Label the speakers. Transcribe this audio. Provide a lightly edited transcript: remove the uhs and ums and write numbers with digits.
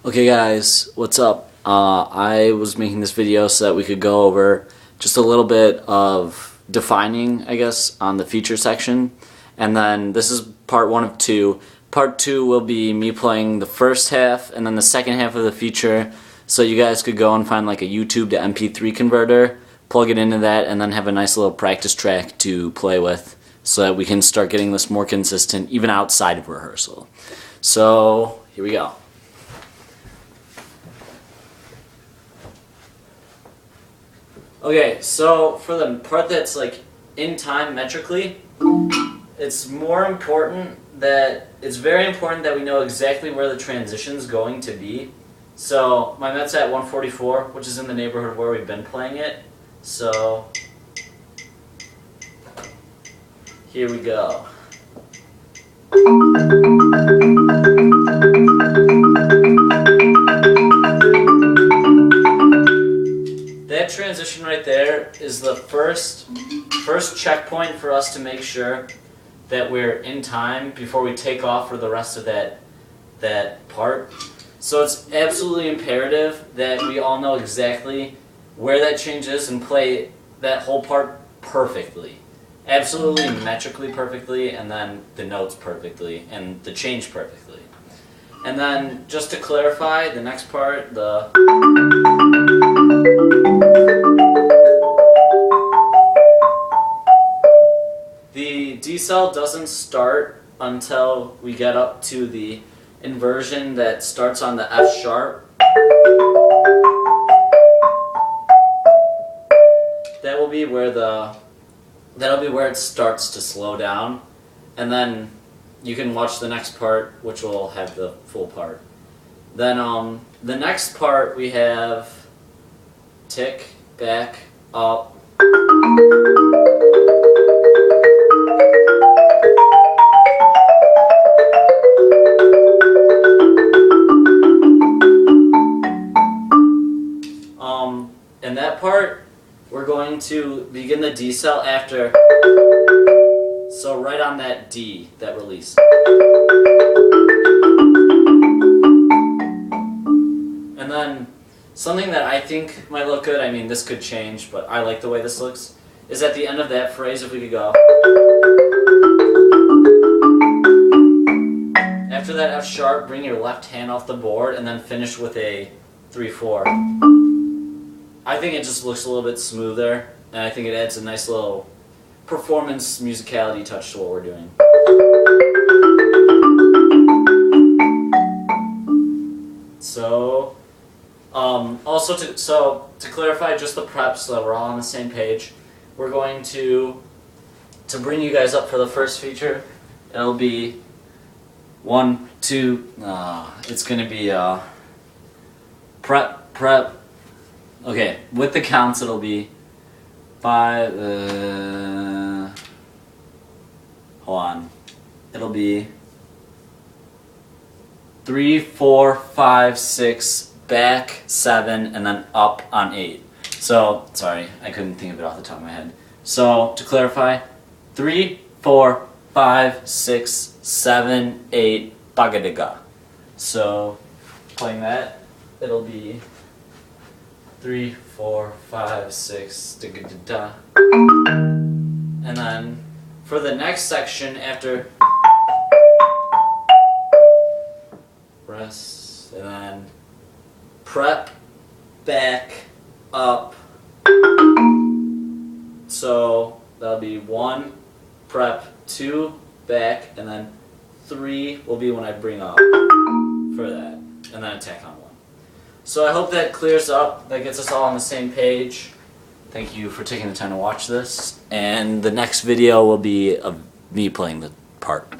Speaker 1: Okay guys, what's up? I was making this video so that we could go over just a little bit of defining, I guess, on the feature section. And then this is part 1 of 2. Part 2 will be me playing the first half and then the second half of the feature, so you guys could go and find like a YouTube to MP3 converter, plug it into that, and then have a nice little practice track to play with so that we can start getting this more consistent even outside of rehearsal. So here we go. Okay, so for the part that's like in time metrically, it's very important that we know exactly where the transition's going to be. So my met's at 144, which is in the neighborhood where we've been playing it. So here we go. That transition right there is the first checkpoint for us to make sure that we're in time before we take off for the rest of that part. So it's absolutely imperative that we all know exactly where that change is and play that whole part perfectly. Absolutely metrically perfectly, and then the notes perfectly, and the change perfectly. And then, just to clarify, the next part, the decel doesn't start until we get up to the inversion that starts on the F sharp. That'll be where it starts to slow down, and then you can watch the next part, which will have the full part. Then the next part we have tick, back, up. In that part, we're going to begin the decel after, so right on that D, that release. And then something that I think might look good, I mean this could change, but I like the way this looks, is at the end of that phrase, if we could go. After that F sharp, bring your left hand off the board and then finish with a 3-4. I think it just looks a little bit smoother, and I think it adds a nice little performance musicality touch to what we're doing. So, also to clarify just the prep so that we're all on the same page, we're going to bring you guys up for the first feature. It'll be 1, 2, it's going to be prep. Okay, with the counts it'll be 5, hold on, it'll be 3, 4, 5, 6, back 7, and then up on 8. So, sorry, I couldn't think of it off the top of my head. So, to clarify, 3, 4, 5, 6, 7, 8, bagadiga. So, playing that, it'll be 3, 4, 5, 6, da-ga-da-da. And then for the next section, after rest, and then prep, back, up. So that'll be 1, prep, 2, back, and then 3 will be when I bring up for that, and then attack on 1. So I hope that clears up, that gets us all on the same page. Thank you for taking the time to watch this, and the next video will be of me playing the part.